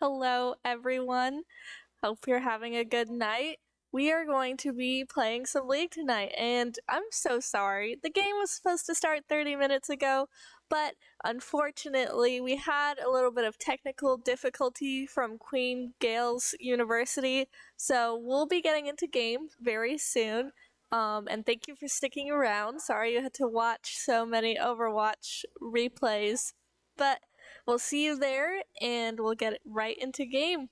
Hello, everyone. Hope you're having a good night. We are going to be playing some League tonight, and I'm so sorry. The game was supposed to start 30 minutes ago, but unfortunately, we had a little bit of technical difficulty from Queen Gales University, so we'll be getting into game very soon. And thank you for sticking around. Sorry you had to watch so many Overwatch replays, but we'll see you there, and we'll get right into game.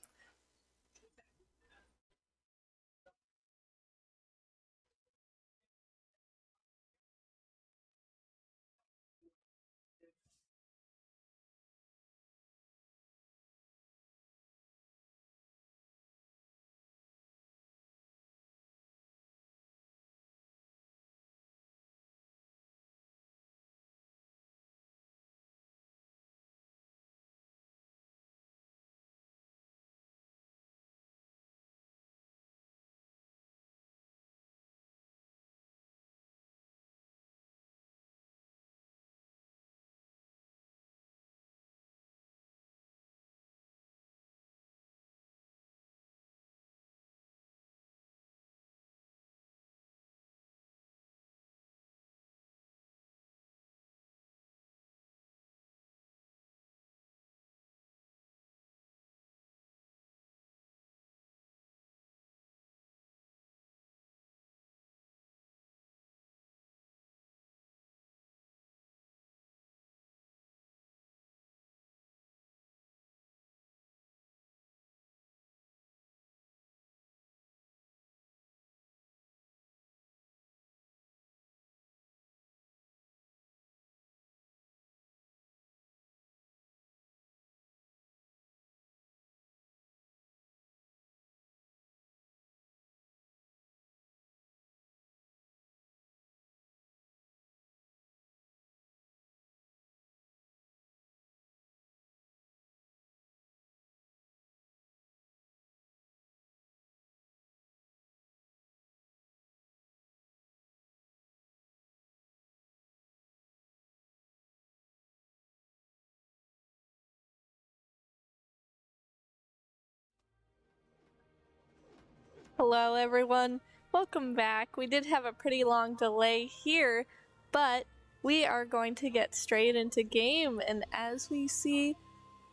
Hello, everyone. Welcome back. We did have a pretty long delay here, but we are going to get straight into game. And as we see,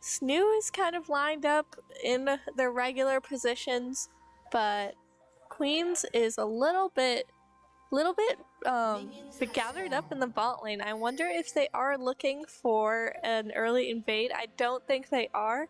Snoo is kind of lined up in their regular positions, but Queens is a little bit gathered up in the bot lane. I wonder if they are looking for an early invade. I don't think they are,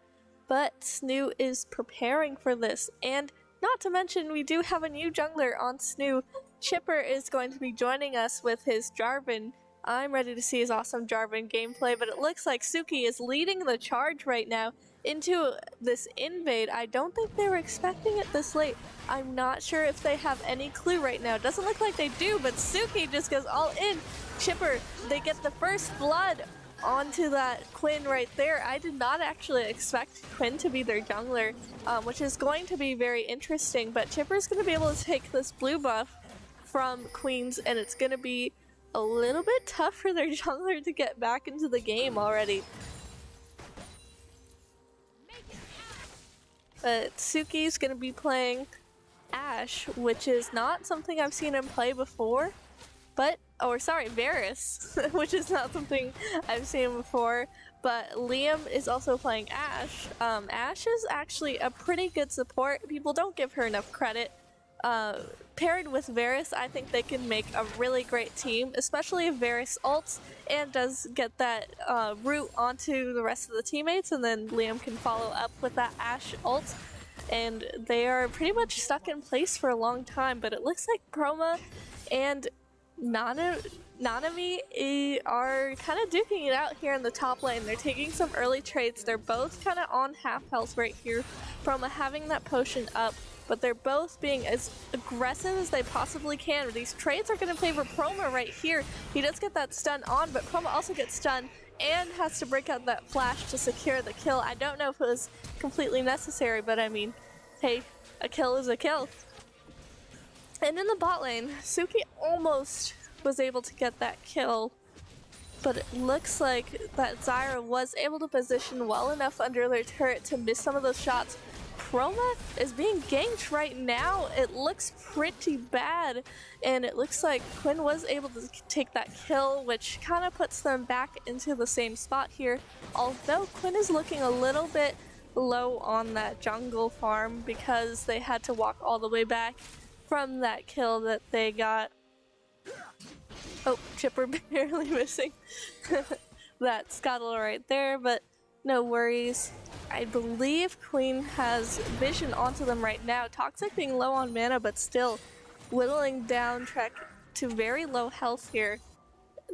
but Snoo is preparing for this. And not to mention, we do have a new jungler on Snoo. Chipper is going to be joining us with his Jarvan. I'm ready to see his awesome Jarvan gameplay, but it looks like Suki is leading the charge right now into this invade. I don't think they were expecting it this late. I'm not sure if they have any clue right now. Doesn't look like they do, but Suki just goes all in. Chipper, they get the first blood onto that Quinn right there. I did not actually expect Quinn to be their jungler, which is going to be very interesting, but Chipper's going to be able to take this blue buff from Queens, and it's going to be a little bit tough for their jungler to get back into the game already. But Suki's going to be playing Ashe, which is not something I've seen him play before, but, or sorry, Varus, which is not something I've seen before, but Liam is also playing Ashe. Ashe is actually a pretty good support. People don't give her enough credit. Paired with Varus, I think they can make a really great team, especially if Varus ults and does get that route onto the rest of the teammates, and then Liam can follow up with that Ashe ult. And they are pretty much stuck in place for a long time, but it looks like Chroma and Nanami are kind of duking it out here in the top lane. They're taking some early trades. They're both kind of on half health right here. Chroma having that potion up, but they're both being as aggressive as they possibly can. These trades are going to favor Chroma right here. He does get that stun on, but Chroma also gets stunned and has to break out that flash to secure the kill. I don't know if it was completely necessary, but I mean, hey, a kill is a kill. And in the bot lane, Suki almost was able to get that kill, but it looks like that Zyra was able to position well enough under their turret to miss some of those shots. Chroma is being ganked right now. It looks pretty bad, and it looks like Quinn was able to take that kill, which kind of puts them back into the same spot here. Although Quinn is looking a little bit low on that jungle farm because they had to walk all the way back from that kill that they got. Oh, Chipper barely missing that scuttle right there, but no worries. I believe Queen has vision onto them right now. Toxic being low on mana, but still whittling down Trek to very low health here.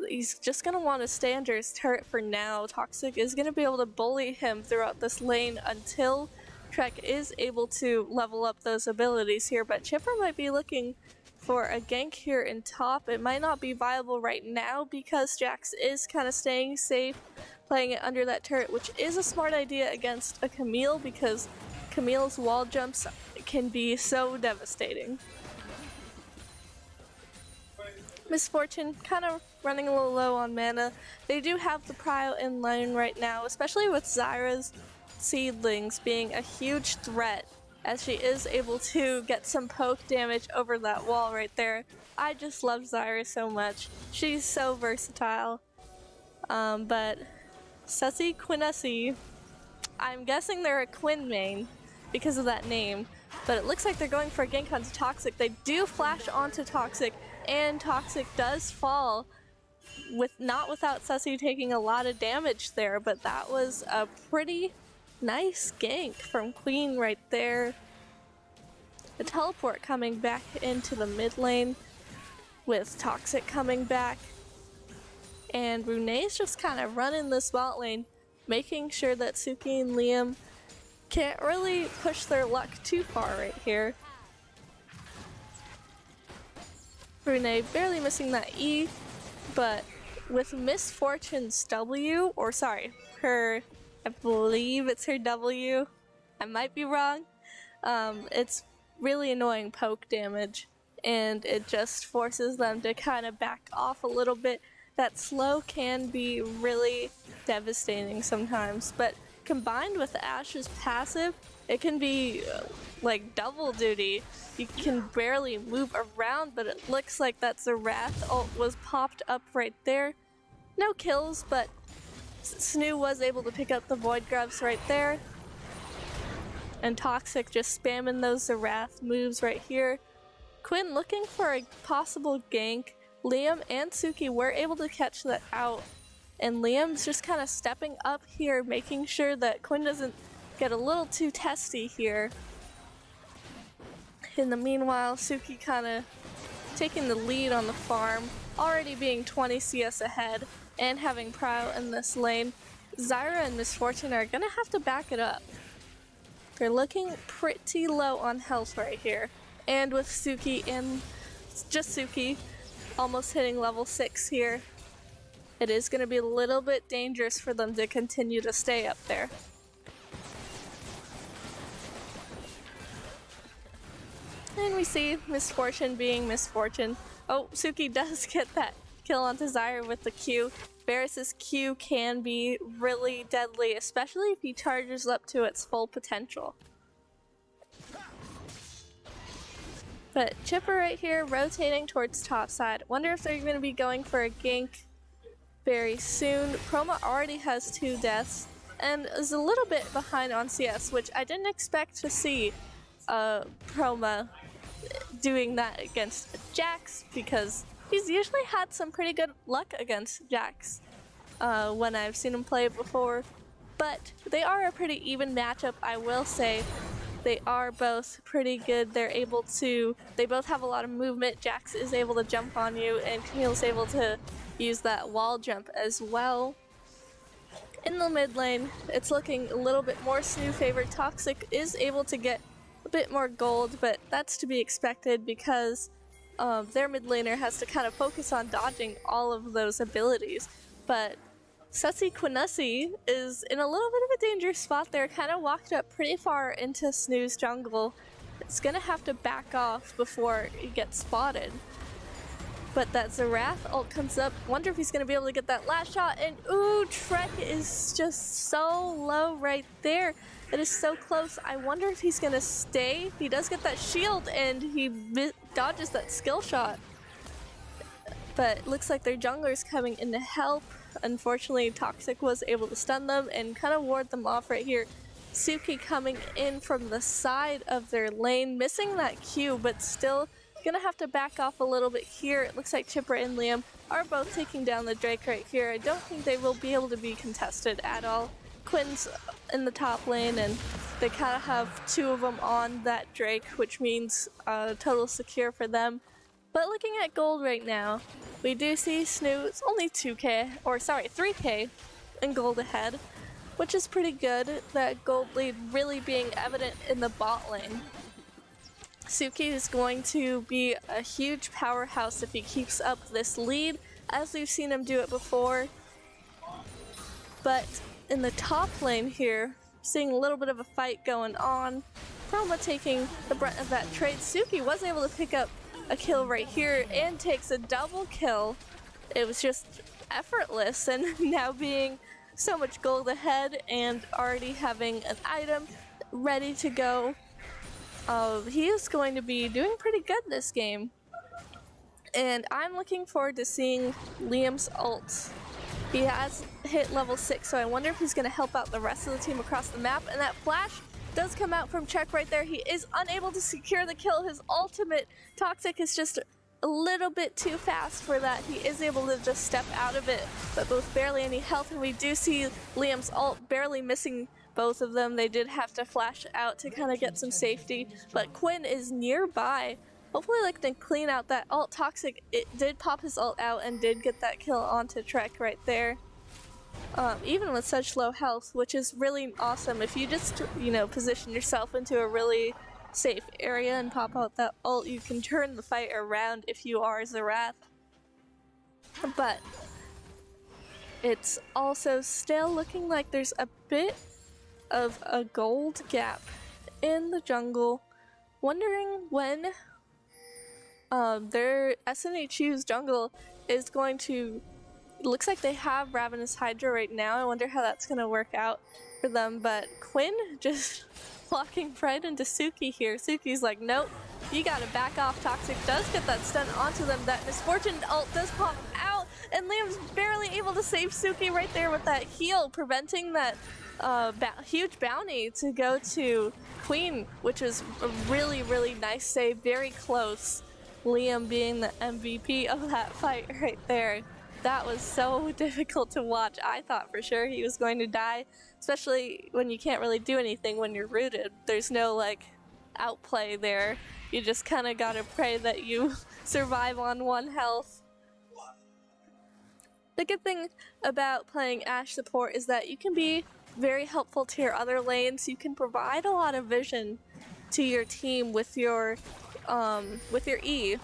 He's just going to want to stay under his turret for now. Toxic is going to be able to bully him throughout this lane until Trek is able to level up those abilities here, but Chipper might be looking for a gank here in top. It might not be viable right now because Jax is kind of staying safe, playing it under that turret, which is a smart idea against a Camille because Camille's wall jumps can be so devastating. Miss Fortune kind of running a little low on mana. They do have the prio in lane right now, especially with Zyra's seedlings being a huge threat, as she is able to get some poke damage over that wall right there. I just love Zyra so much. She's so versatile. But Sussy Quinessy, I'm guessing they're a Quinn main because of that name, but it looks like they're going for a gank onto Toxic. They do flash onto Toxic, and Toxic does fall, not without Sussy taking a lot of damage there, but that was a pretty nice gank from Queen right there. The teleport coming back into the mid lane with Toxic coming back. And Rune's just kind of running this bot lane, making sure that Suki and Liam can't really push their luck too far right here. Rune barely missing that E, but with Miss Fortune's W, or sorry, her, I believe it's her W, I might be wrong, it's really annoying poke damage, and it just forces them to kind of back off a little bit. That slow can be really devastating sometimes, but combined with Ashe's passive, it can be like double duty. You can barely move around, but it looks like that Xerath ult was popped up right there. No kills, but Snoo was able to pick up the Void Grubs right there. And Toxic just spamming those Xerath moves right here. Quinn looking for a possible gank. Liam and Suki were able to catch that out, and Liam's just kind of stepping up here, making sure that Quinn doesn't get a little too testy here. In the meanwhile, Suki kind of taking the lead on the farm, already being 20 CS ahead and having prio in this lane. Zyra and Miss Fortune are gonna have to back it up. They're looking pretty low on health right here, and with Suki and just Suki almost hitting level 6 here, it is going to be a little bit dangerous for them to continue to stay up there. And we see Miss Fortune being Miss Fortune. Oh, Suki does get that kill onto Zyra with the Q. Varus's Q can be really deadly, especially if he charges up to its full potential. But Chipper right here rotating towards top side. Wonder if they're going to be going for a gank very soon. Chroma already has 2 deaths and is a little bit behind on CS, which I didn't expect to see Chroma doing that against Jax, because he's usually had some pretty good luck against Jax when I've seen him play before. But they are a pretty even matchup, I will say. They are both pretty good. They both have a lot of movement. Jax is able to jump on you, and Camille's able to use that wall jump as well. In the mid lane, it's looking a little bit more Snoo favored. Toxic is able to get a bit more gold, but that's to be expected because their mid laner has to kind of focus on dodging all of those abilities. But Sussy Quinessy is in a little bit of a dangerous spot there, kind of walked up pretty far into Snoo's jungle. It's gonna have to back off before he gets spotted. But that Zerath ult comes up. Wonder if he's gonna be able to get that last shot. And ooh, Trek is just so low right there. It is so close. I wonder if he's gonna stay. He does get that shield and he dodges that skill shot. But looks like their jungler's coming in to help. Unfortunately, Toxic was able to stun them and kind of ward them off right here. Suki coming in from the side of their lane, missing that Q, but still gonna have to back off a little bit here. It looks like Chipper and Liam are both taking down the Drake right here. I don't think they will be able to be contested at all. Quinn's in the top lane and they kind of have two of them on that Drake, which means total secure for them. But looking at gold right now, we do see Snoo, it's only 2k, or sorry, 3k in gold ahead, which is pretty good. That gold lead really being evident in the bot lane. Suki is going to be a huge powerhouse if he keeps up this lead, as we've seen him do it before. But in the top lane here, seeing a little bit of a fight going on. Chroma taking the brunt of that trade. Suki was able to pick up a kill right here and takes a double kill. It was just effortless, and now being so much gold ahead and already having an item ready to go. He is going to be doing pretty good this game. And I'm looking forward to seeing Liam's ult. He has hit level 6, so I wonder if he's going to help out the rest of the team across the map. And that flash does come out from Trek right there. He is unable to secure the kill. His ultimate Toxic is just a little bit too fast for that. He is able to just step out of it, but both barely any health. And we do see Liam's ult barely missing both of them. They did have to flash out to kind of get some safety, but Quinn is nearby. Hopefully they can clean out that ult. Toxic, it did pop his ult out and did get that kill onto Trek right there. Even with such low health, which is really awesome. If you just, you know, position yourself into a really safe area and pop out that ult, you can turn the fight around if you are Zerath. But it's also still looking like there's a bit of a gold gap in the jungle. Wondering when their SNHU's jungle is going to... Looks like they have Ravenous Hydra right now. I wonder how that's going to work out for them, but Quinn just walking right into Suki here. Suki's like, nope, you gotta back off. Toxic does get that stun onto them. That Misfortune ult does pop out, and Liam's barely able to save Suki right there with that heal, preventing that huge bounty to go to Queen, which is a really, really nice save. Very close. Liam being the MVP of that fight right there. That was so difficult to watch. I thought for sure he was going to die, especially when you can't really do anything when you're rooted. There's no like outplay there. You just kind of gotta pray that you survive on 1 health. The good thing about playing Ashe support is that you can be very helpful to your other lanes. You can provide a lot of vision to your team with your E,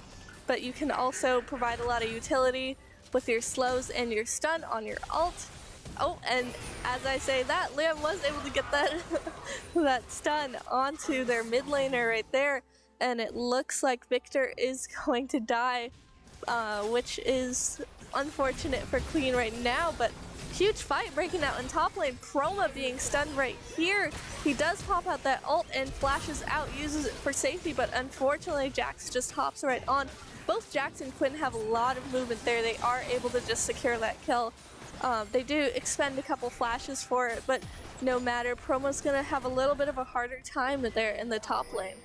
but you can also provide a lot of utility with your slows and your stun on your ult. Oh, and as I say that, Liam was able to get that that stun onto their mid laner right there, and it looks like Victor is going to die, which is unfortunate for Queen right now, but huge fight breaking out in top lane. Chroma being stunned right here. He does pop out that ult and flashes out, uses it for safety, but unfortunately Jax just hops right on. Both Jax and Quinn have a lot of movement there. They are able to just secure that kill. They do expend a couple flashes for it, but no matter. Promo's gonna have a little bit of a harder time there in the top lane.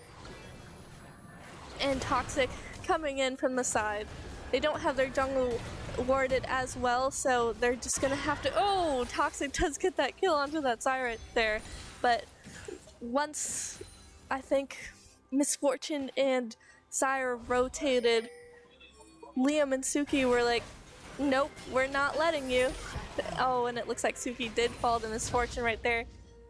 And Toxic coming in from the side. They don't have their jungle warded as well, so they're just gonna have to... Oh, Toxic does get that kill onto that Xayah there. But once, I think, Misfortune and Xayah rotated, Liam and Suki were like, nope, we're not letting you. Oh, and it looks like Suki did fall to Misfortune right there.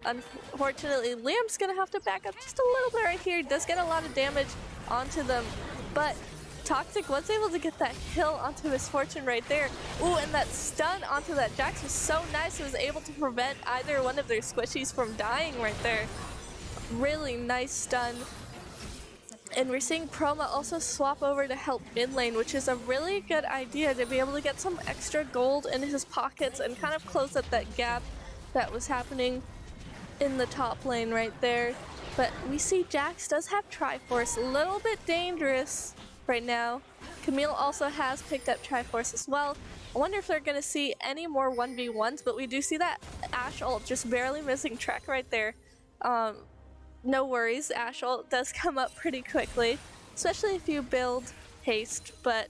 Unfortunately, Liam's gonna have to back up just a little bit right here. He does get a lot of damage onto them, but Toxic was able to get that kill onto Misfortune right there. Ooh, and that stun onto that Jax was so nice. It was able to prevent either one of their squishies from dying right there. Really nice stun. And we're seeing Proma also swap over to help mid lane, which is a really good idea to be able to get some extra gold in his pockets and kind of close up that gap that was happening in the top lane right there. But we see Jax does have Triforce, a little bit dangerous right now. Camille also has picked up Triforce as well. I wonder if they're going to see any more 1v1s, but we do see that Ashe ult just barely missing Trek right there. No worries, Ashe ult does come up pretty quickly, especially if you build haste, but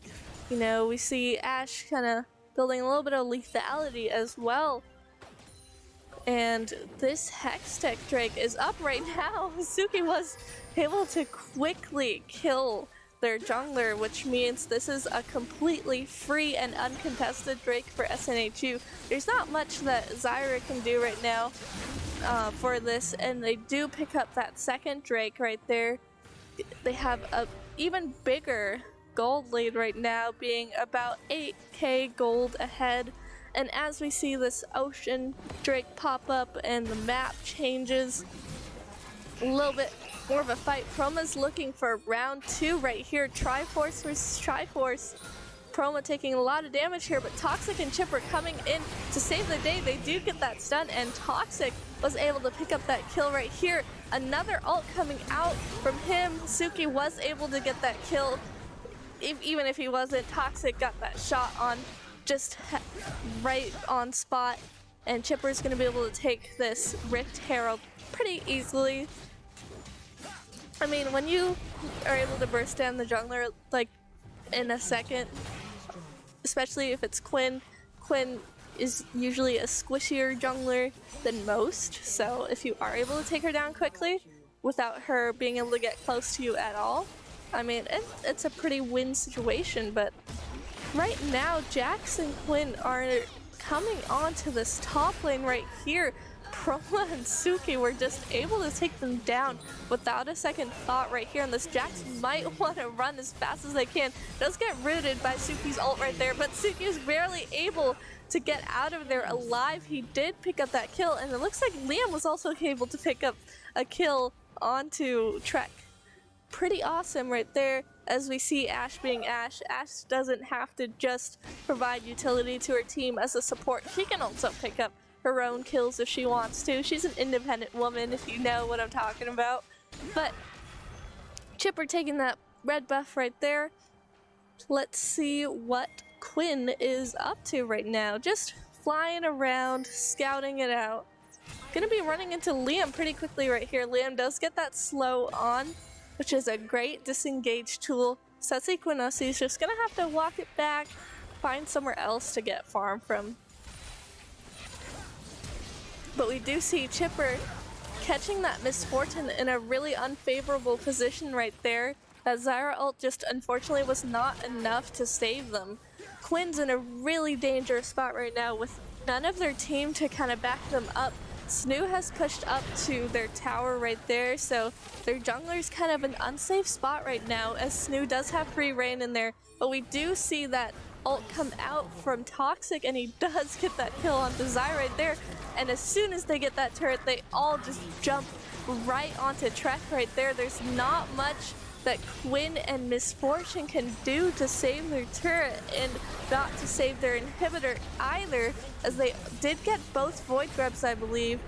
you know, we see Ashe kind of building a little bit of lethality as well. And this Hextech Drake is up right now. Suki was able to quickly kill their jungler, which means this is a completely free and uncontested Drake for SNHU. There's not much that Zyra can do right now for this, and they do pick up that second Drake right there. They have a even bigger gold lead right now, being about 8k gold ahead. And as we see this Ocean Drake pop up and the map changes, a little bit more of a fight. Proma's looking for round 2 right here. Triforce versus Triforce. Proma taking a lot of damage here, but Toxic and Chipper coming in to save the day. They do get that stun, and Toxic was able to pick up that kill right here. Another ult coming out from him. Suki was able to get that kill. Even if he wasn't, Toxic got that shot on just right on spot, and Chipper's gonna be able to take this Rift Herald pretty easily. I mean, when you are able to burst down the jungler like in a second, especially if it's Quinn is usually a squishier jungler than most, so if you are able to take her down quickly without her being able to get close to you at all, I mean, it's a pretty win situation. But right now, Jax and Quinn are coming onto this top lane right here. Proma and Suki were just able to take them down without a second thought right here, and this Jax might want to run as fast as they can. Does get rooted by Suki's ult right there, but Suki is barely able to get out of there alive. He did pick up that kill, and it looks like Liam was also able to pick up a kill onto Trek. Pretty awesome right there, as we see Ashe being Ashe. Ashe doesn't have to just provide utility to her team as a support. She can also pick up her own kills if she wants to. She's an independent woman, if you know what I'm talking about. But Chipper taking that red buff right there. Let's see what Quinn is up to right now. Just flying around, scouting it out. Gonna be running into Liam pretty quickly right here. Liam does get that slow on, which is a great disengage tool. Sets Equinox is just gonna have to walk it back, find somewhere else to get farm from. But we do see Chipper catching that Miss Fortune in a really unfavorable position right there. That Zyra ult just unfortunately was not enough to save them. Quinn's in a really dangerous spot right now with none of their team to kind of back them up. Snoo has pushed up to their tower right there, so their jungler's kind of an unsafe spot right now, as Snoo does have free reign in there. But we do see that ult come out from Toxic, and he does get that kill onto Zyra right there. And as soon as they get that turret, they all just jump right onto Trek right there. There's not much that Quinn and Miss Fortune can do to save their turret, and not to save their inhibitor either, as they did get both Void Grubs, I believe.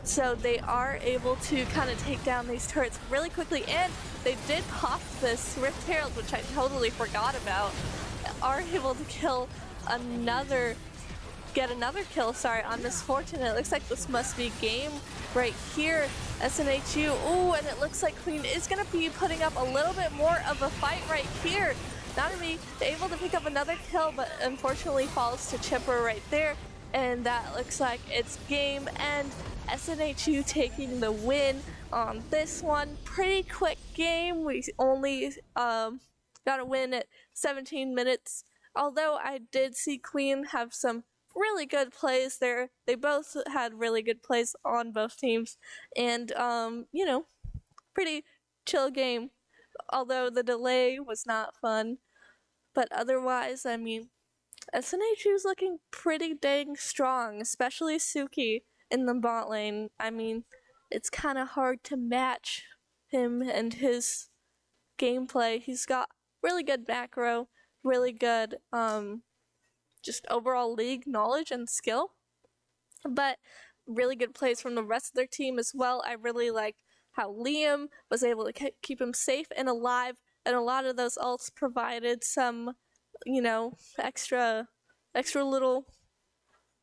So they are able to kind of take down these turrets really quickly, and they did pop this Rift Herald, which I totally forgot about. Are able to kill get another kill, sorry, on Miss Fortune. It looks like this must be game right here. SNHU, ooh, and it looks like Queen is gonna be putting up a little bit more of a fight right here. Not only able to pick up another kill, but unfortunately falls to Chipper right there. And that looks like it's game end. SNHU taking the win on this one. Pretty quick game. We only got a win at 17 minutes. Although I did see Queen have some really good plays there. They both had really good plays on both teams. And, you know, pretty chill game. Although the delay was not fun. But otherwise, I mean, SNHU is looking pretty dang strong, especially Suki in the bot lane. I mean, it's kind of hard to match him and his gameplay. He's got really good macro, really good just overall league knowledge and skill, but really good plays from the rest of their team as well. I really like how Liam was able to keep him safe and alive, and a lot of those ults provided some, extra little,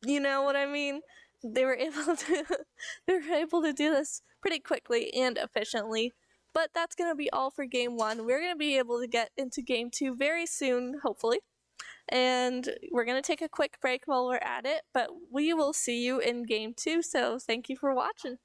you know what I mean? They were able to do this pretty quickly and efficiently. But that's going to be all for game 1. We're going to be able to get into game 2 very soon, hopefully. And we're going to take a quick break while we're at it, but we will see you in game 2. So thank you for watching.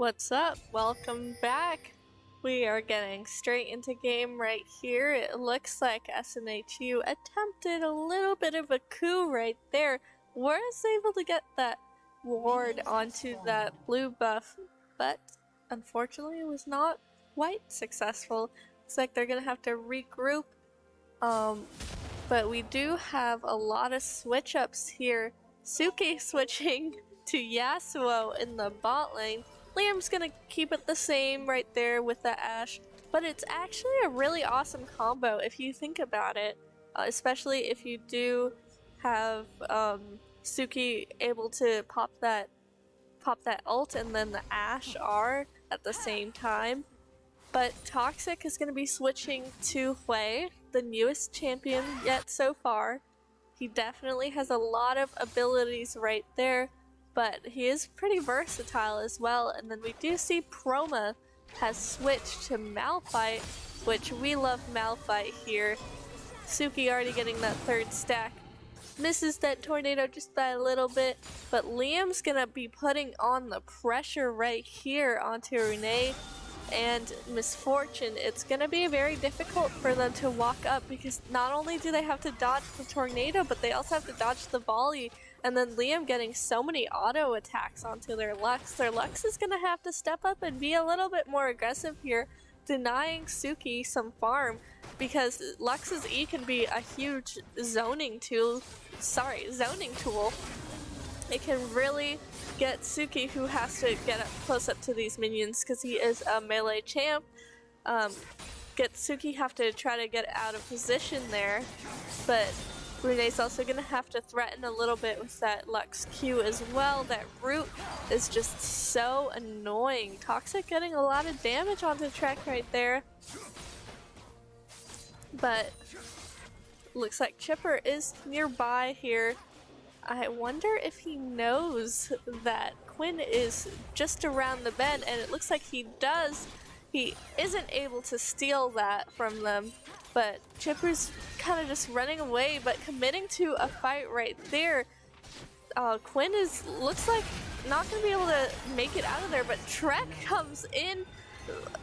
What's up? Welcome back. We are getting straight into game right here. It looks like SNHU attempted a little bit of a coup right there. Was able to get that ward onto that blue buff, but unfortunately it was not quite successful. Looks like they're gonna have to regroup. But we do have a lot of switch ups here. Suki switching to Yasuo in the bot lane. Liam's gonna keep it the same right there with the Ashe, but it's actually a really awesome combo if you think about it, especially if you do have Suki able to pop that ult and then the Ashe R at the same time. But Toxic is going to be switching to Hui, the newest champion yet so far. He definitely has a lot of abilities right there, but he is pretty versatile as well. And then we do see Proma has switched to Malphite, which we love Malphite here. Suki already getting that third stack. Misses that tornado just by a little bit, but Liam's gonna be putting on the pressure right here onto Renee and Miss Fortune. It's gonna be very difficult for them to walk up because not only do they have to dodge the tornado, but they also have to dodge the volley, and then Liam getting so many auto attacks onto their Lux. Their Lux is gonna have to step up and be a little bit more aggressive here, denying Suki some farm, because Lux's E can be a huge zoning tool. It can really get Suki, who has to get up close up to these minions because he is a melee champ. Suki have to try to get out of position there, but Renee's also gonna have to threaten a little bit with that Lux Q as well. That root is just so annoying. Toxic getting a lot of damage onto Trek right there. But looks like Chipper is nearby here. I wonder if he knows that Quinn is just around the bend, and it looks like he does. He isn't able to steal that from them, but Chipper's kind of just running away, but committing to a fight right there. Quinn looks like not going to be able to make it out of there, but Trek comes in,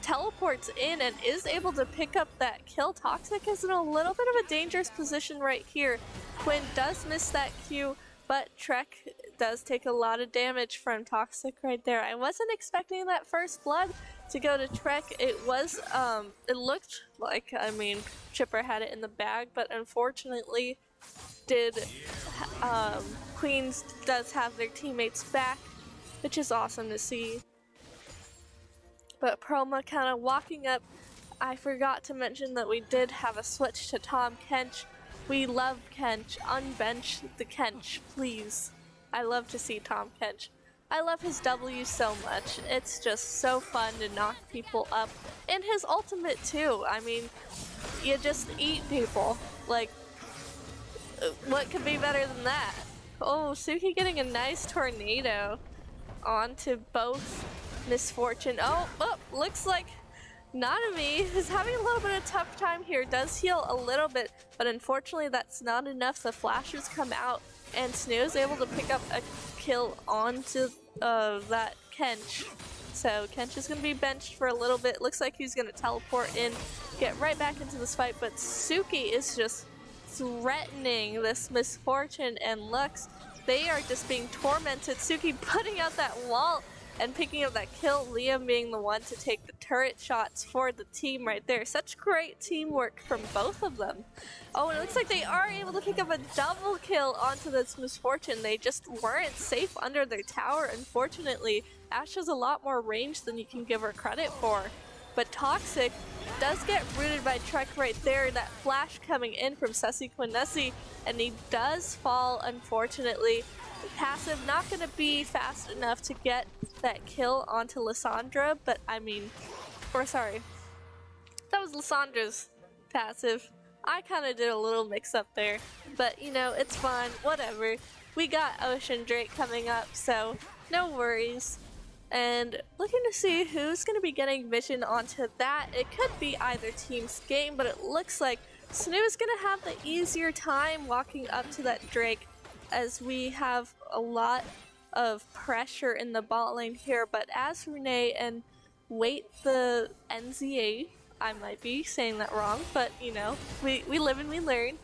teleports in, and is able to pick up that kill. Toxic is in a little bit of a dangerous position right here. Quinn does miss that Q, but Trek does take a lot of damage from Toxic right there. I wasn't expecting that first blood to go to Trek. It was, it looked like, I mean, Chipper had it in the bag, but unfortunately Queens does have their teammates back, which is awesome to see. But Proma kind of walking up. I forgot to mention that we did have a switch to Tahm Kench. We love Kench. Unbench the Kench, please. I love to see Tahm Kench. I love his W so much. It's just so fun to knock people up. And his ultimate too. I mean, you just eat people. Like, what could be better than that? Oh, Suki getting a nice tornado onto both Miss Fortune. Oh, looks like Nanami is having a little bit of a tough time here. Does heal a little bit, but unfortunately that's not enough. The flashes come out, and Snow is able to pick up a kill onto that Kench. So Kench is going to be benched for a little bit. Looks like he's going to teleport in, get right back into this fight, but Suki is just threatening this Miss Fortune and Lux. They are just being tormented. Suki putting out that wall and picking up that kill, Liam being the one to take the turret shots for the team right there. Such great teamwork from both of them. Oh, and it looks like they are able to pick up a double kill onto this Miss Fortune. They just weren't safe under their tower, unfortunately. Ashe has a lot more range than you can give her credit for. But Toxic does get rooted by Trek right there. That flash coming in from Sussy Quinessy, and he does fall, unfortunately. Passive not going to be fast enough to get that kill onto Lissandra, but I mean, or sorry, that was Lissandra's passive. I kind of did a little mix up there, but you know, it's fine, whatever. We got Ocean Drake coming up, so no worries. And looking to see who's going to be getting vision onto that. It could be either team's game, but it looks like Snoo's going to have the easier time walking up to that Drake, as we have a lot of pressure in the bot lane here, but as Renee and Wait the NZA, I might be saying that wrong, but you know, we live and we learn.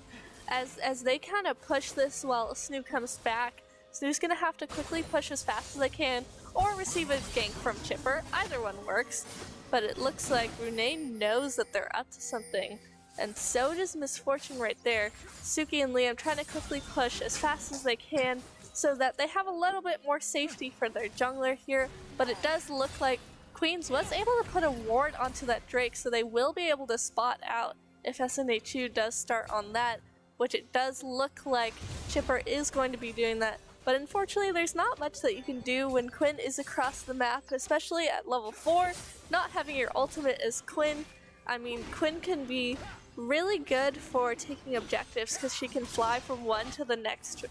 As they kind of push this while Snoo comes back, Snoo's gonna have to quickly push as fast as they can or receive a gank from Chipper. Either one works, but it looks like Renee knows that they're up to something, and so does Miss Fortune right there. Suki and Liam trying to quickly push as fast as they can so that they have a little bit more safety for their jungler here, but it does look like Queens was able to put a ward onto that Drake, so they will be able to spot out if SNH2 does start on that, which it does look like Chipper is going to be doing that. But unfortunately, there's not much that you can do when Quinn is across the map, especially at level 4. Not having your ultimate as Quinn. I mean, Quinn can be really good for taking objectives because she can fly from one to the next,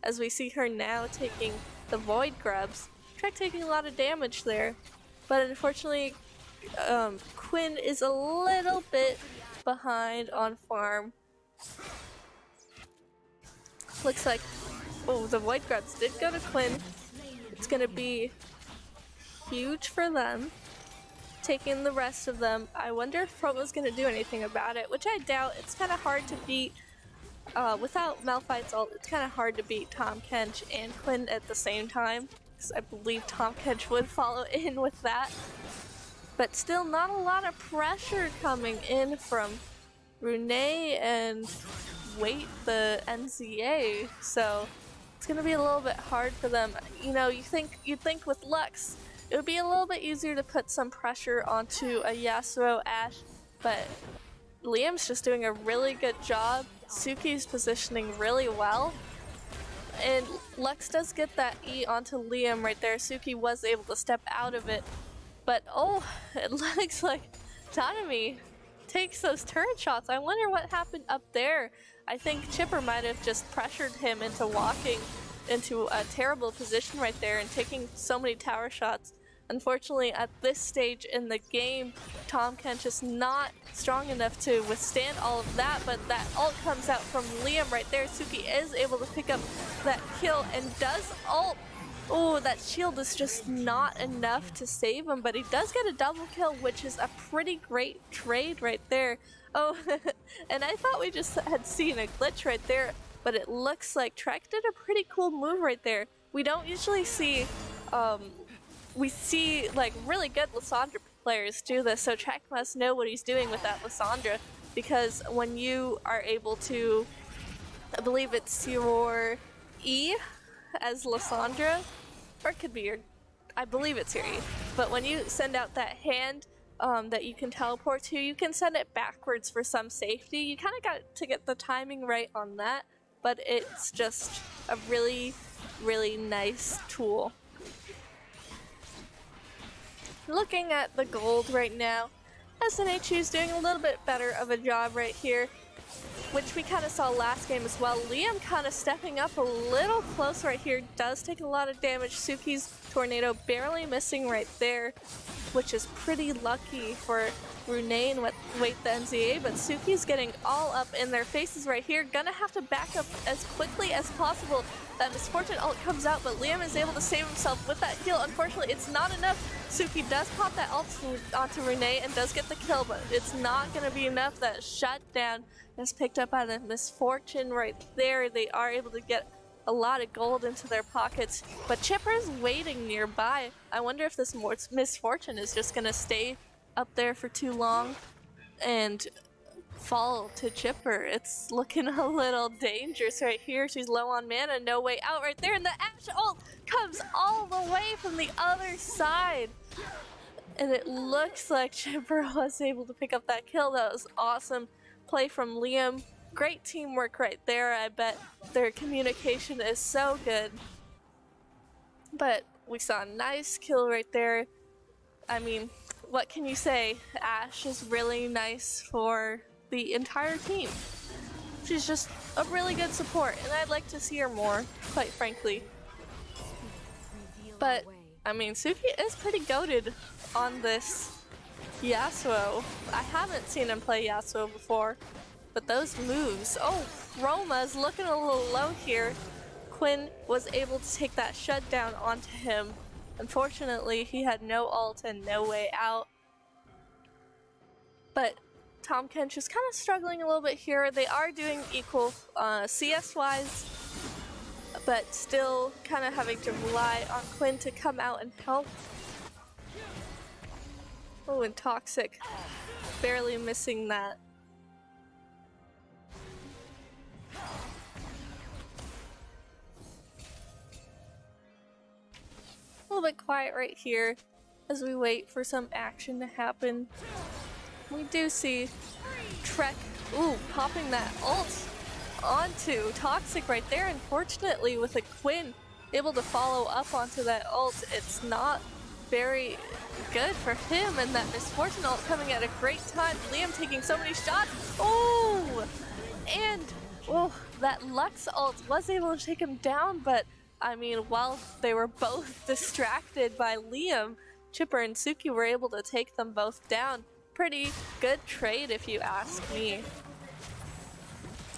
as we see her now taking the Void Grubs. Trek taking a lot of damage there. But unfortunately, Quinn is a little bit behind on farm. Looks like, oh, the Void Grubs did go to Quinn. It's gonna be huge for them. Taking the rest of them. I wonder if Promo's gonna do anything about it, which I doubt. It's kind of hard to beat. Without Malphite's ult, it's kind of hard to beat Tahm Kench and Quinn at the same time. I believe Tahm Kench would follow in with that. But still not a lot of pressure coming in from Renee and Wait the NZA, so it's gonna be a little bit hard for them. You know, you'd think with Lux it would be a little bit easier to put some pressure onto a Yasuo Ashe, but Liam's just doing a really good job. Suki's positioning really well. And Lux does get that E onto Liam right there. Suki was able to step out of it. But oh, it looks like Tanami takes those turret shots. I wonder what happened up there. I think Chipper might have just pressured him into walking into a terrible position right there and taking so many tower shots. Unfortunately, at this stage in the game, Tahm Kench is not strong enough to withstand all of that, but that ult comes out from Liam right there. Suki is able to pick up that kill and does ult. Oh, that shield is just not enough to save him, but he does get a double kill, which is a pretty great trade right there. Oh, and I thought we just had seen a glitch right there, but it looks like Trek did a pretty cool move right there. We don't usually see, we see like really good Lissandra players do this, so Trek must know what he's doing with that Lissandra, because when you are able to, I believe it's your E as Lissandra, or it could be your, I believe it's your E, but when you send out that hand that you can teleport to, you can send it backwards for some safety. You kind of got to get the timing right on that, but it's just a really, really nice tool. Looking at the gold right now, SNH is doing a little bit better of a job right here, which we kind of saw last game as well. Liam kind of stepping up a little close right here, does take a lot of damage. Suki's tornado barely missing right there, which is pretty lucky for Renee and Wait the NZA, but Suki's getting all up in their faces right here. Gonna have to back up as quickly as possible. That Miss Fortune ult comes out, but Liam is able to save himself with that heal. Unfortunately, it's not enough. Suki does pop that ult onto Renee and does get the kill, but it's not gonna be enough. That shutdown is picked up by the Miss Fortune right there. They are able to get a lot of gold into their pockets, but Chipper's waiting nearby. I wonder if this Miss Fortune is just gonna stay up there for too long and fall to Chipper. It's looking a little dangerous right here. She's low on mana, no way out right there, and the Ashe ult comes all the way from the other side. And it looks like Chipper was able to pick up that kill. That was awesome play from Liam. Great teamwork right there. I bet their communication is so good. But we saw a nice kill right there. I mean, what can you say? Ashe is really nice for the entire team. She's just a really good support, and I'd like to see her more, quite frankly. But, I mean, Suki is pretty goated on this Yasuo. I haven't seen him play Yasuo before. But those moves, oh, Roma's looking a little low here. Quinn was able to take that shutdown onto him. Unfortunately, he had no ult and no way out. But Tahm Kench is kind of struggling a little bit here. They are doing equal CS-wise, but still kind of having to rely on Quinn to come out and help. Oh, and Toxic barely missing that. A little bit quiet right here as we wait for some action to happen. We do see Trek, popping that ult onto Toxic right there. Unfortunately, with a Quinn able to follow up onto that ult, it's not very good for him, and that Misfortune ult coming at a great time. Liam taking so many shots. Oh! And, that Lux ult was able to take him down, but I mean, while they were both distracted by Liam, Chipper and Suki were able to take them both down. Pretty good trade if you ask me.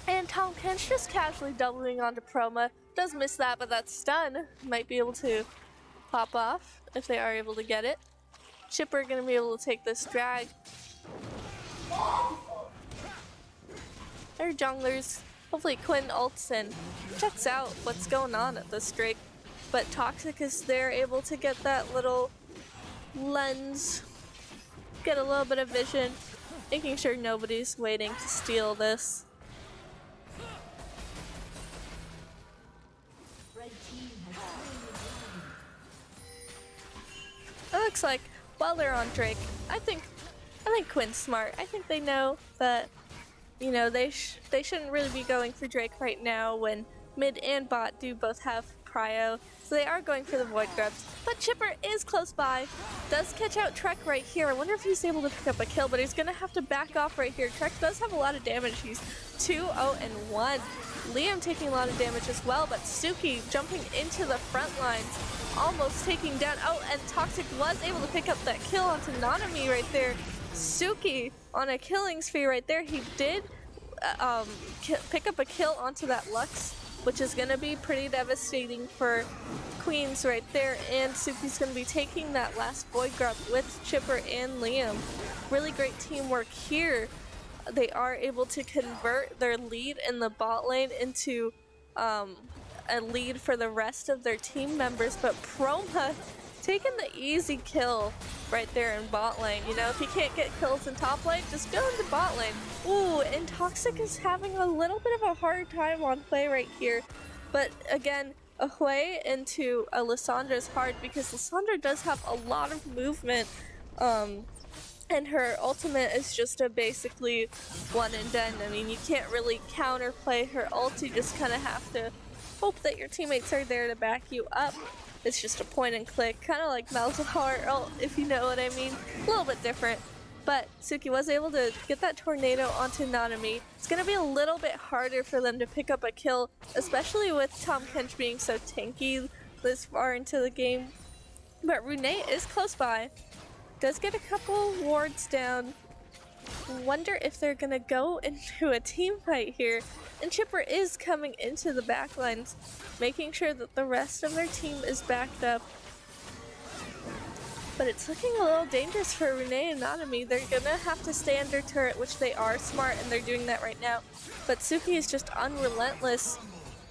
And Tahm Kench just casually doubling onto Chroma. Does miss that, but that stun might be able to pop off if they are able to get it. Chipper gonna be able to take this drag. Their junglers. Hopefully Quinn ults and checks out what's going on at this Drake. But Toxic is there, able to get that little lens, get a little bit of vision, making sure nobody's waiting to steal this. It looks like while they're on Drake, I think Quinn's smart. I think they know that, you know, they shouldn't really be going for Drake right now when mid and bot do both have prio, so they are going for the Void Grubs. But Chipper is close by, does catch out Trek right here. I wonder if he's able to pick up a kill, but he's gonna have to back off right here. Trek does have a lot of damage. He's 2-0-1. Liam taking a lot of damage as well, but Suki jumping into the front lines, almost taking down. Oh, and Toxic was able to pick up that kill onto Nanami right there. Suki on a killing spree right there. He did pick up a kill onto that Lux, which is going to be pretty devastating for Queens right there, and Suki's going to be taking that last Void Grub with Chipper and Liam. Really great teamwork here. They are able to convert their lead in the bot lane into a lead for the rest of their team members, but Chroma taking the easy kill right there in bot lane. You know, if you can't get kills in top lane, just go into bot lane. Ooh, and Toxic is having a little bit of a hard time on Hui right here. But again, a Hui into a Lissandra is hard because Lissandra does have a lot of movement. And her ultimate is just a basically one and done. I mean, you can't really counterplay her ult. You just kind of have to hope that your teammates are there to back you up. It's just a point and click, kind of like Malzahar ult, if you know what I mean. A little bit different. But Suki was able to get that tornado onto Nanami. It's going to be a little bit harder for them to pick up a kill, especially with Tahm Kench being so tanky this far into the game. But Rune is close by. Does get a couple wards down. Wonder if they're gonna go into a team fight here. And Chipper is coming into the backlines, making sure that the rest of their team is backed up. But it's looking a little dangerous for Rune and Nanami. They're gonna have to stay under turret, which they are smart, and they're doing that right now. But Suki is just unrelentless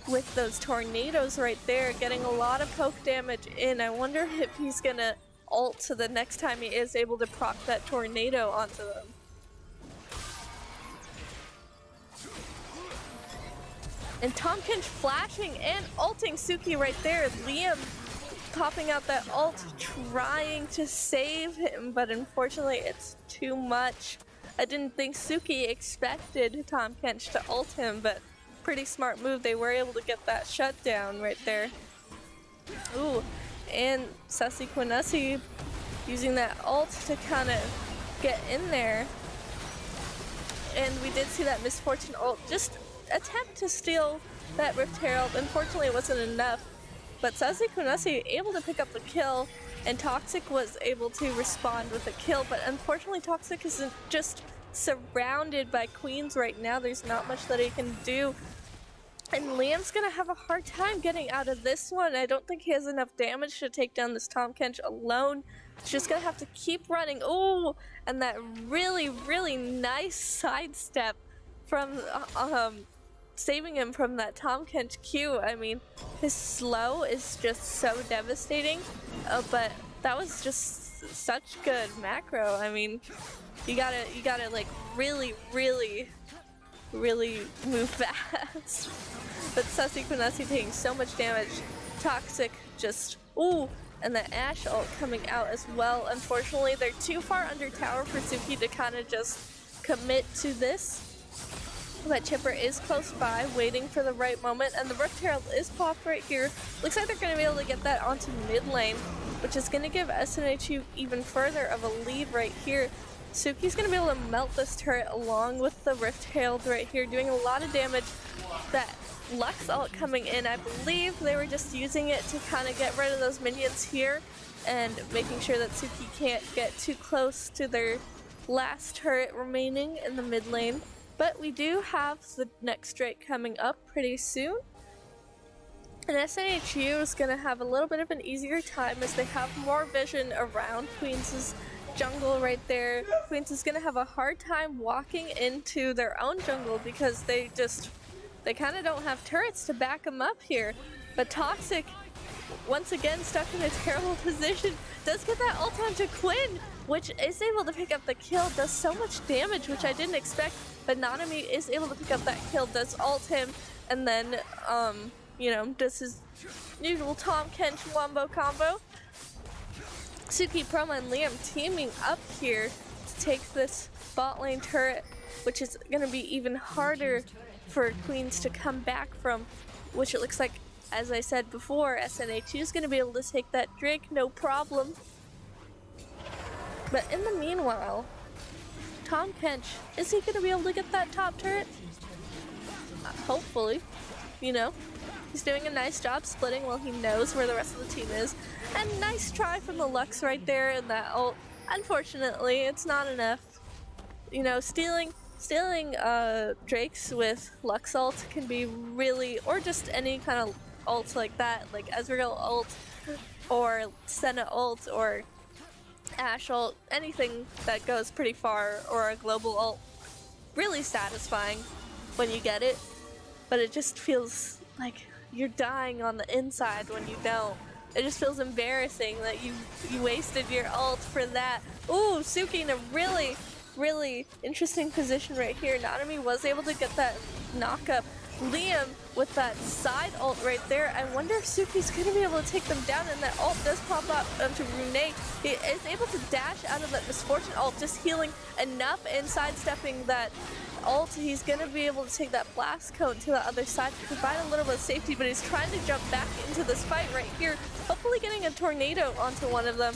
with those tornadoes right there, getting a lot of poke damage in. I wonder if he's gonna ult so the next time he is able to proc that tornado onto them. And Tahm Kench flashing and ulting Suki right there. Liam popping out that ult, trying to save him, but unfortunately it's too much. I didn't think Suki expected Tahm Kench to ult him, but pretty smart move. They were able to get that shutdown right there. Ooh. And Sassy Quinassi using that ult to kind of get in there. And we did see that Misfortune ult just attempt to steal that Rift Herald. Unfortunately, it wasn't enough. But Sassy Quinassi able to pick up the kill, and Toxic was able to respond with a kill. But unfortunately, Toxic is just surrounded by queens right now. There's not much that he can do. And Liam's gonna have a hard time getting out of this one. I don't think he has enough damage to take down this Tahm Kench alone. He's just gonna have to keep running. Oh, and that really, really nice sidestep from saving him from that Tahm Kench Q. I mean, his slow is just so devastating, but that was just such good macro. I mean, you gotta like really move fast. But Sussy Quinessy taking so much damage. Toxic just, ooh, and the Ashe ult coming out as well. Unfortunately, they're too far under tower for Suki to kind of just commit to this. But Chipper is close by, waiting for the right moment, and the Rift Herald is popped right here. Looks like they're going to be able to get that onto mid lane, which is going to give SNHU even further of a lead right here. Suki's going to be able to melt this turret along with the Rift Herald right here, doing a lot of damage. That Lux ult coming in, I believe they were just using it to kind of get rid of those minions here and making sure that Suki can't get too close to their last turret remaining in the mid lane. But we do have the next Drake coming up pretty soon. And SNHU is going to have a little bit of an easier time as they have more vision around Queens' jungle right there. Queens is going to have a hard time walking into their own jungle because they kind of don't have turrets to back them up here. But Toxic, once again stuck in a terrible position, does get that ult onto Quinn, which is able to pick up the kill, does so much damage, which I didn't expect. But Nanami is able to pick up that kill, does ult him, and then, you know, does his usual Tahm Kench wombo combo. Suki, Chroma, and Liam teaming up here to take this bot lane turret, which is going to be even harder for Queens to come back from, which it looks like, as I said before, SNHU is going to be able to take that Drake, no problem. But in the meanwhile, Tahm Kench, is he going to be able to get that top turret? Hopefully, you know. He's doing a nice job splitting while he knows where the rest of the team is. And nice try from the Lux right there and that ult. Unfortunately, it's not enough. You know, stealing Drakes with Lux ult can be really, or just any kind of ult like that, like Ezreal ult, or Senna ult, or Ashe ult, anything that goes pretty far, or a global ult. Really satisfying when you get it, but it just feels like you're dying on the inside when you don't. It just feels embarrassing that you wasted your ult for that. Ooh, Suki in a really interesting position right here. Nanami was able to get that knock up. Liam with that side ult right there. I wonder if Suki's going to be able to take them down, and that ult does pop up onto Rune. He is able to dash out of that Misfortune ult, just healing enough and sidestepping that ult. He's going to be able to take that blast cone to the other side to provide a little bit of safety, but he's trying to jump back into this fight right here, hopefully getting a tornado onto one of them.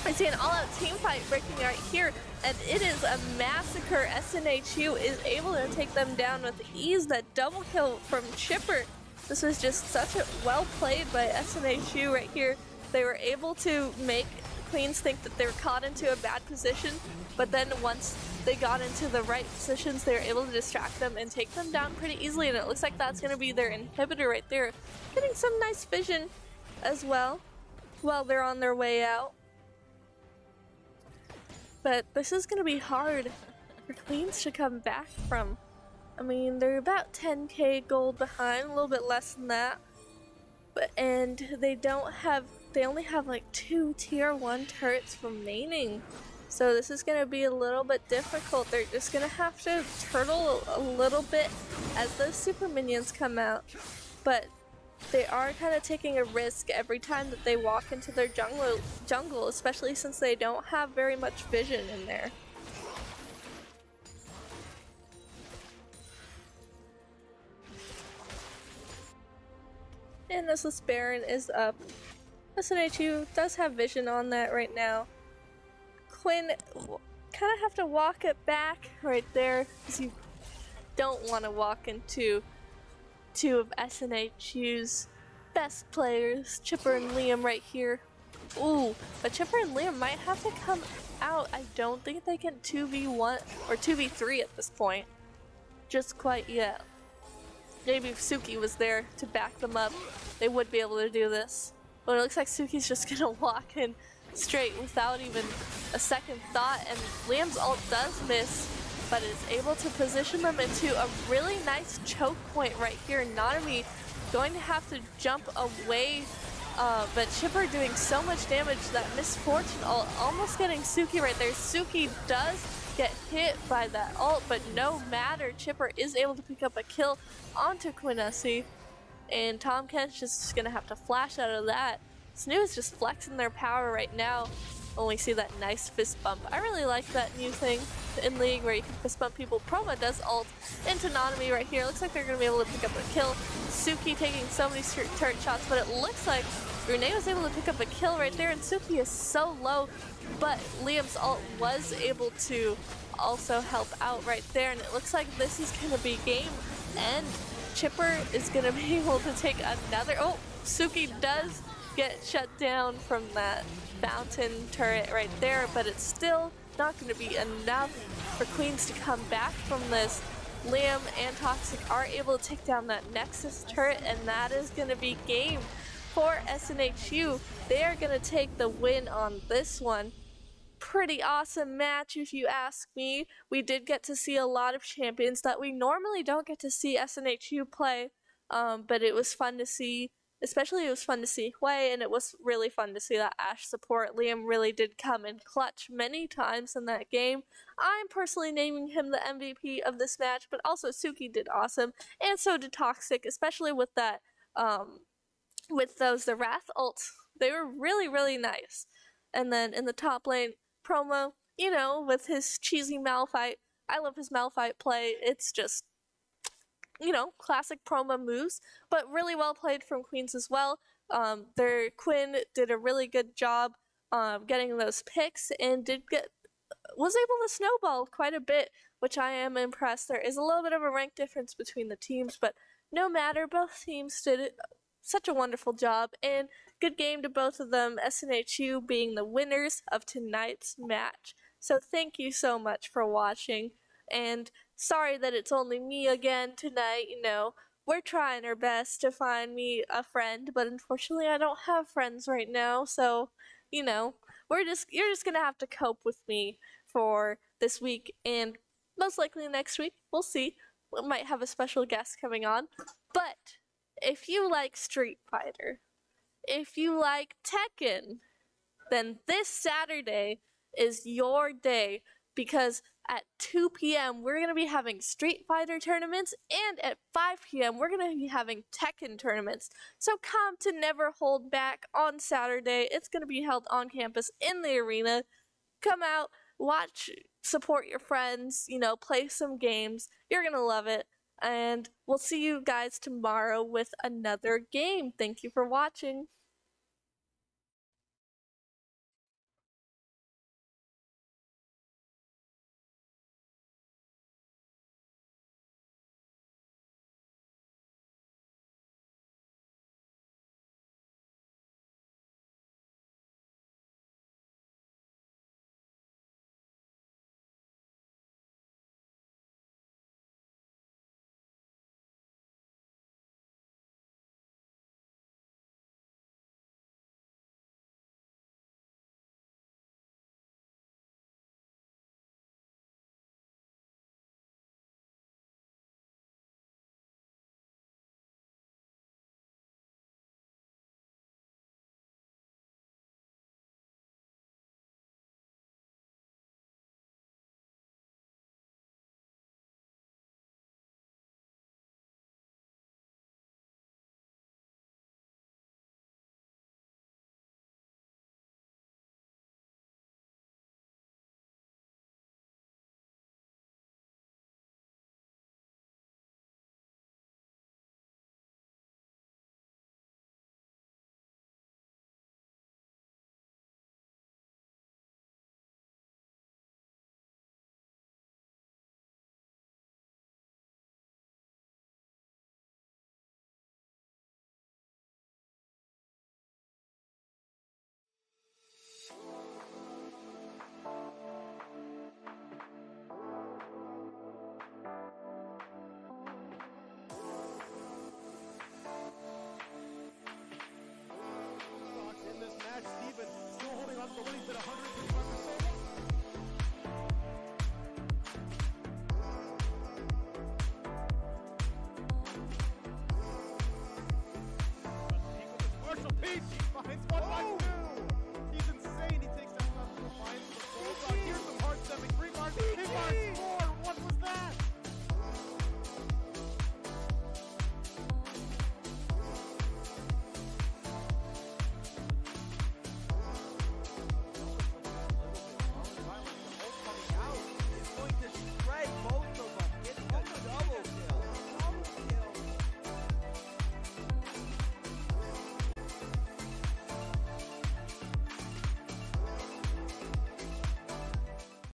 I see an all-out team fight breaking right here, and it is a massacre. SNHU is able to take them down with ease. That double kill from Chipper. This was just such a well played by SNHU right here. They were able to make Queens think that they were caught into a bad position, but then once they got into the right positions, they were able to distract them and take them down pretty easily, and it looks like that's going to be their inhibitor right there. Getting some nice vision as well while they're on their way out. But this is going to be hard for Queens to come back from. I mean, they're about 10k gold behind, a little bit less than that. And they only have like 2 tier 1 turrets remaining. So this is going to be a little bit difficult. They're just going to have to turtle a little bit as those super minions come out. But they are kind of taking a risk every time that they walk into their jungle, especially since they don't have very much vision in there. And as this Baron is up, SNHU does have vision on that right now. Quinn kind of have to walk it back right there because you don't want to walk into 2 of SNHU's best players, Chipper and Liam right here. Ooh, but Chipper and Liam might have to come out. I don't think they can 2v1 or 2v3 at this point. Just quite yet. Maybe if Suki was there to back them up, they would be able to do this. But it looks like Suki's just gonna walk in straight without even a second thought, and Liam's ult does miss, but is able to position them into a really nice choke point right here. Nanami going to have to jump away, but Chipper doing so much damage that Miss Fortune ult almost getting Suki right there. Suki does get hit by that ult, but no matter, Chipper is able to pick up a kill onto Quinessy, and Tahm Kench just gonna have to flash out of that. Snoo is just flexing their power right now when we see that nice fist bump. I really like that new thing in League where you can fist bump people. Proma does ult into Nanami right here. Looks like they're gonna be able to pick up a kill. Suki taking so many turret shots, but it looks like Renee was able to pick up a kill right there, and Suki is so low, but Liam's ult was able to also help out right there, and it looks like this is gonna be game end. Chipper is gonna be able to take another, oh, Suki does get shut down from that fountain turret right there, but it's still not going to be enough for Queens to come back from this. Liam and Toxic are able to take down that Nexus turret, and that is going to be game for SNHU. They are going to take the win on this one. Pretty awesome match if you ask me. We did get to see a lot of champions that we normally don't get to see SNHU play, but it was fun to see. Especially it was fun to see Hui, and it was really fun to see that Ashe support. Liam really did come in clutch many times in that game. I'm personally naming him the MVP of this match, but also Suki did awesome, and so did Toxic, especially with that, the Wrath ults. They were really, really nice. And then in the top lane, Proma, you know, with his cheesy Malphite. I love his Malphite play. It's just, you know, classic Proma moves, but really well played from Queens as well. Their Quinn did a really good job getting those picks, and was able to snowball quite a bit, which I am impressed. There is a little bit of a rank difference between the teams, but no matter, both teams did such a wonderful job, and good game to both of them, SNHU being the winners of tonight's match. So thank you so much for watching, and sorry that it's only me again tonight. You know, we're trying our best to find me a friend, but unfortunately I don't have friends right now, so, you know, you're just gonna have to cope with me for this week, and most likely next week, we'll see. We might have a special guest coming on. But if you like Street Fighter, if you like Tekken, then this Saturday is your day, because at 2 p.m. we're going to be having Street Fighter tournaments, and at 5 p.m. we're going to be having Tekken tournaments. So come to Never Hold Back on Saturday. It's going to be held on campus in the arena. Come out, watch, support your friends, you know, play some games. You're going to love it. And we'll see you guys tomorrow with another game. Thank you for watching.